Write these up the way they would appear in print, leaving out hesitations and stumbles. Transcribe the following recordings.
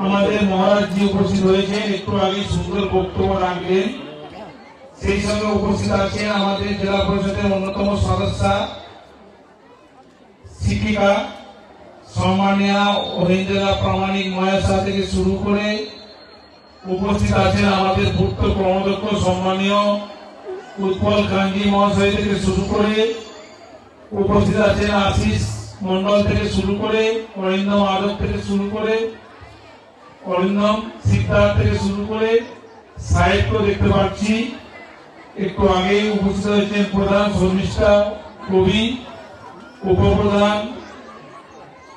আমাদের মহারাজজি উপস্থিত হয়েছেন, একটু আগে সুন্দর বক্তব্য রাখলেন। সেই সঙ্গে উপস্থিত আছেন আমাদের জেলা পরিষদের অন্যতম সদস্য শিক্ষিকা সম্মানীয় অহিন্দ্রা প্রামাণিক মহেশা থেকে শুরু করে উপস্থিত আছেন আমাদের পূর্ত কর্মদক্ষ সম্মানীয় উৎপল গান্ধী মহাশয় থেকে শুরু করে উপস্থিত আছেন আশিস মন্ডল থেকে শুরু করে অরিন্দম আদব থেকে শুরু করে অরিন্দম সিদ্ধার্থ থেকে শুরু করে সাহিত্য দেখতে পাচ্ছি। একটু আগে উপস্থিত হয়েছেন প্রধান শর্মিষ্ঠা কবি, উপপ্রধান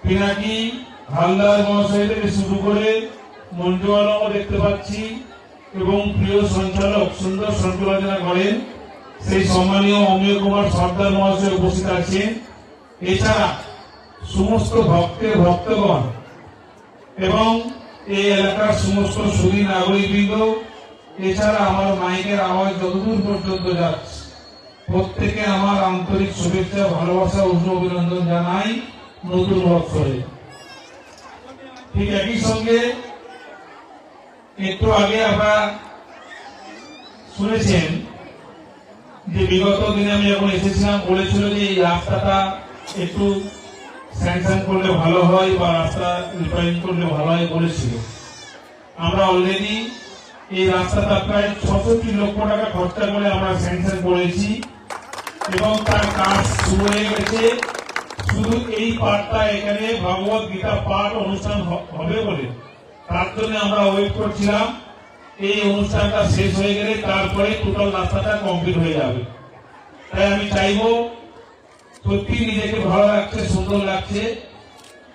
পিনাকি হালদার মহাশয় থেকে শুরু করে মঞ্জু আলমও দেখতে পাচ্ছি এবং প্রিয় সঞ্চালক সুন্দর সঞ্চালনা করেন সেই সম্মানীয় অমিয় কুমার সর্দার মহাশয় উপস্থিত আছেন। এছাড়া সমস্ত ভক্তের ভক্তগণ এবং এই এলাকার সমস্ত সুধী নাগরিকবৃন্দ, এছাড়া আমার মাইকের আওয়াজ যতদূর পর্যন্ত যাচ্ছে প্রত্যেকে আমার আন্তরিক শুভেচ্ছা, ভালোবাসা, উষ্ণ অভিনন্দন জানাই নতুন বৎসরে। ঠিক একই সঙ্গে একটু আগে আপনারা শুনেছেন যে বিগত দিনে আমি যখন এসেছিলাম বলেছিল যে এই রাস্তাটা একটু স্যাংশন করলে ভালো হয় বা রাস্তা রিপেয়ারিং করলে ভালো হয় বলেছিল। আমরা অলরেডি এই রাস্তাটা প্রায় ৬৬ লক্ষ টাকা খরচা করে আমরা স্যাংশন করেছি এবং তার কাজ শুরু হয়ে গেছে। শুধু এই পাঠটা এখানে ভগবত গীতা পাঠ অনুষ্ঠান হবে বলে তার জন্য আমরা ওয়েট করছিলাম। এই অনুষ্ঠানটা শেষ হয়ে গেলে তারপরে টোটাল রাস্তাটা কমপ্লিট হয়ে যাবে। তাই আমি চাইবো, সত্যি নিজেকে ভালো লাগছে, সুন্দর লাগছে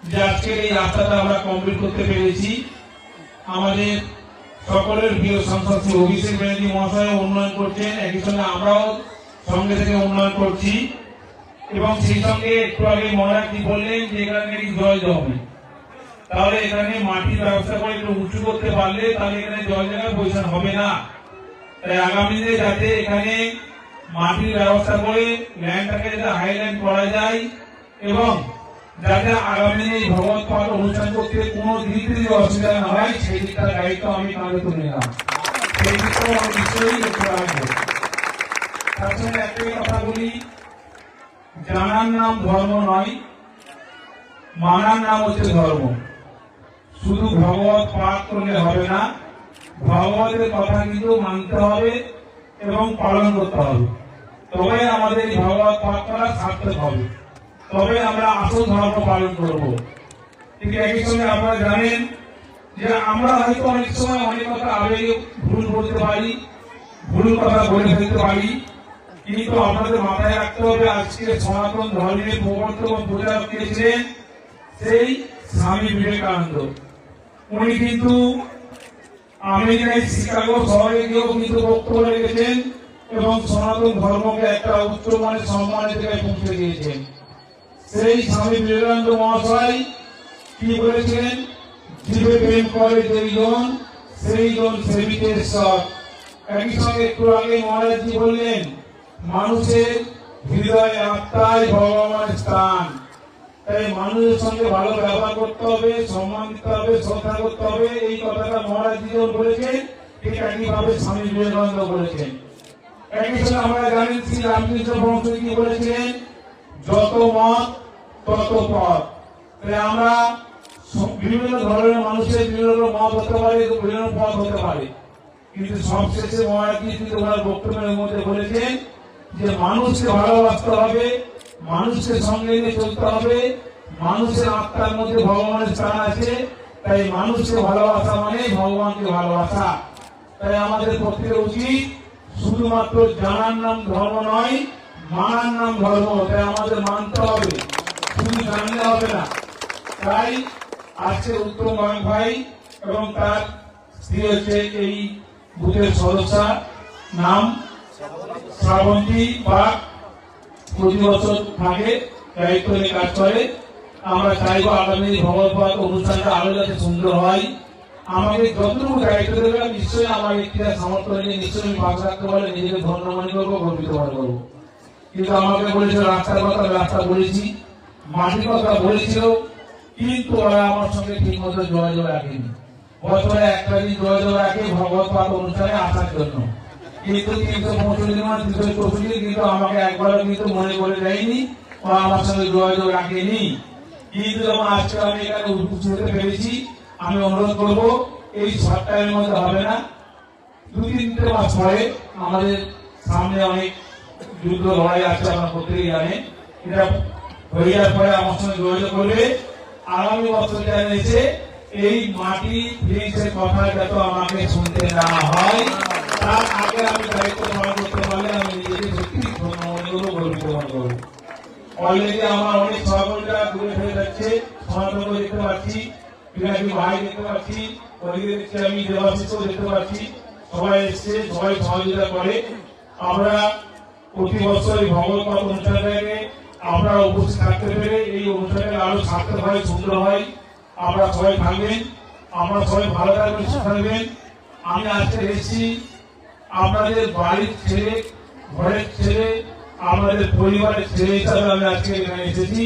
যে আজকের এই রাস্তাটা আমরা কমপ্লিট করতে পেরেছি। আমাদের সকলের প্রিয় সাংসদ শ্রী অভিষেক ব্যানার্জি মহাশয় উন্নয়ন করছেন, একই সঙ্গে আমরাও সঙ্গে থেকে উন্নয়ন করছি এবং সেই সঙ্গে একটু আগে মহারাজজি বললেন যে এখানে জল জমে, তাহলে এখানে মাটির ব্যবস্থা করে একটু উঁচু করতে পারলে তাহলে এখানে জল জায়গায় পয়সা হবে না। তাই আগামী দিনে যাতে এখানে মাটির ব্যবস্থা করে ল্যান্ডটাকে যাতে হাইল্যান্ড করা যায় এবং যাতে আগামী দিনে এই ভগবত পাঠ অনুষ্ঠান করতে কোনো দিক অসুবিধা না হয় সেই দিকটার দায়িত্ব আমি কাঁধে তুলে নিলাম। সেই দিকটাও আমি নিশ্চয়ই লক্ষ্য রাখবো। তার সঙ্গে একটাই কথা বলি, জানার নাম ধর্ম নয়, মানার নাম হচ্ছে ধর্ম। শুধু ভগবত পাঠ করলে হবে না, ভগবতের কথা কিন্তু মানতে হবে এবং পালন করতে হবে, তবে আমাদের এই ভগবত পাঠ করা সার্থক হবে, তবে আমরা আসল ধর্ম পালন করব। ঠিক একই সঙ্গে আপনারা জানেন যে আমরা হয়তো অনেক সময় অনেক কথা আবেগে ভুল বলতে পারি, ভুল কথা বলে ফেলতে পারি, কিন্তু আপনাদের মাথায় রাখতে হবে আজকে সনাতন ধর্মের প্রবর্তক ও প্রচারক কে ছিলেন? সেই স্বামী বিবেকানন্দ। উনি কিন্তু আমেরিকায় শিকাগো শহরে গিয়েও কিন্তু বক্তব্য রেখেছেন এবং সনাতন ধর্মকে একটা উচ্চমানের সম্মানের জায়গায় পৌঁছে দিয়েছেন। সেই স্বামী বিবেকানন্দ মহাশয় কি বলেছিলেন? জীবে প্রেম করে যেইজন সেইজন সেবিতে ঈশ্বর। একই সঙ্গে একটু আগে মহারাজজি বললেন মানুষের হৃদয় আত্মায় ভগবানের স্থান। তাই মানুষের সঙ্গে ভালো ব্যবহার করতে হবে, সম্মান দিতে হবে, শ্রদ্ধা করতে হবে। এই কথাটা মহারাজজি যখন বলেছেন ঠিক একইভাবে স্বামী বিবেকানন্দ বলেছেন। একই সঙ্গে আমরা জানেন শ্রী রামকৃষ্ণ পরমহংস কি বলেছিলেন? যত মত তত পথ। তাই আমরা বিভিন্ন ধরনের মানুষের বিভিন্ন মত হতে পারে, বিভিন্ন পথ হতে পারে, কিন্তু সবশেষে মহারাজজি কিন্তু ওনার বক্তব্যের মধ্যে বলেছেন যে মানুষকে ভালোবাসতে হবে, মানুষকে সঙ্গে নিয়ে চলতে হবে, মানুষের আত্মার মধ্যে ভগবানের স্থান আছে। তাই মানুষকে ভালোবাসা মানে ভগবানকে ভালোবাসা। তাই আমাদের প্রত্যেকের উচিত শুধুমাত্র জানার নাম ধর্ম নয়, মানার নাম ধর্ম। তাই আমাদের মানতে হবে, শুধু জানলে হবে না। তাই আজকে উত্তম ভাই এবং তার স্ত্রী হচ্ছে এই বুথের সদস্য, নাম শ্রাবন্তী বাগ, প্রতি বছর থাকে, দায়িত্ব নিয়ে কাজ করে। আমরা চাইবো আগামী ভগবত পাঠ অনুষ্ঠানটা আরো যাতে সুন্দর হয়। আমাকে যতটুকু দায়িত্ব দেবে নিশ্চয়ই আমার ব্যক্তিরা সামর্থ্য নিয়ে নিশ্চয়ই আমি পাশে রাখতে পারলে নিজেকে ধন্য মনে করবো, গর্বিত মনে করবো। কিন্তু আমাকে বলেছিল রাস্তার কথা, রাস্তা বলেছি, মাটির কথা বলেছিল, কিন্তু ওরা আমার সঙ্গে ঠিক মতো যোগাযোগ রাখেনি। বছরে একটা দিন যোগাযোগ রাখে ভগবত পাঠ অনুষ্ঠানে আসার জন্য, কিন্তু 365 দিন মানে 364 কিন্তু আমাকে একবারও কিন্তু মনে করে দেয়নি বা আমার সঙ্গে যোগাযোগ রাখেনি। কিন্তু যখন আজকে আমি এখানে উপস্থিত হতে পেরেছি, আমি অনুরোধ করবো এই শর্ট টাইমের মধ্যে হবে না, 2-3 মাস পরে আমাদের সামনে অনেক যুদ্ধ লড়াই আছে, আপনারা প্রত্যেকেই জানেন। এটা হয়ে যাওয়ার পরে আমার সঙ্গে যোগাযোগ করবে। আগামী বছর যারা এসে এই মাটি ফিলিংসের কথা যাতে আমাকে শুনতে না হয়, তার আগে আমি দায়িত্ব পালন করতে পারলে আমি নিজেকে সত্যি ধন্য মনে করবো, গর্বিত মনে করবো। অলরেডি আমার অনেক সহকর্মীরা দূরে ফেলে যাচ্ছে, সমাজকে দেখতে পাচ্ছি, পিনাকি ভাই দেখতে পাচ্ছি, ওদিকে দেখছি আমি দেবাশিসও দেখতে পাচ্ছি, সবাই এসছে, সবাই সহযোগিতা করে। আমরা প্রতি বছর এই ভগবত পাঠ অনুষ্ঠানটাকে আপনারা উপস্থিত থাকতে পেরে এই অনুষ্ঠানটাকে আরো সার্থক হয়, সুন্দর হয়। আমরা সবাই থাকবেন, আমরা সবাই ভালো থাকবেন, সুস্থ থাকবেন। আমি আজকে এসেছি আপনাদের বাড়ির ছেলে, ঘরের ছেলে, আমাদের পরিবারের ছেলে হিসাবে আমি আজকে এখানে এসেছি।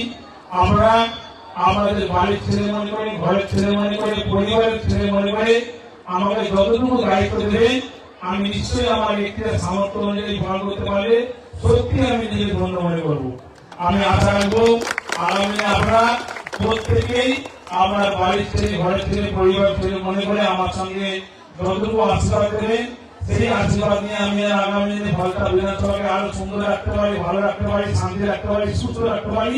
আমরা আমাদের বাড়ির ছেলে মনে করে, ঘরের ছেলে মনে করে, পরিবারের ছেলে মনে করে আমাকে যতটুকু দায়িত্ব দেবেন আমি নিশ্চয়ই আমার ব্যক্তির সামর্থ্য অনুযায়ী পালন করতে পারলে সত্যি আমি নিজেকে ধন্য মনে করবো। আমি আশা রাখবো আগামী আপনারা প্রত্যেকেই আপনার বাড়ির ছেলে, ঘরের ছেলে, পরিবারের ছেলে মনে করে আমার সঙ্গে যতটুকু আশীর্বাদ দেবেন, সেই আশীর্বাদ নিয়ে আমি আগামী দিনে ফলতা বিধানসভাকে আরো সুন্দর রাখতে পারি, ভালো রাখতে পারি, শান্তি রাখতে পারি, সুস্থ রাখতে পারি,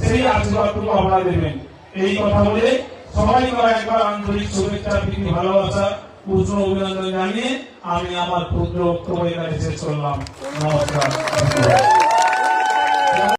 সেই আশীর্বাদটুকু আপনারা দেবেন। এই কথা বলে সবাইকে একবার আন্তরিক শুভেচ্ছা, প্রীতি, ভালোবাসা, উষ্ণ অভিনন্দন জানিয়ে আমি আমার ক্ষুদ্র বক্তব্য এখানে শেষ করলাম। নমস্কার।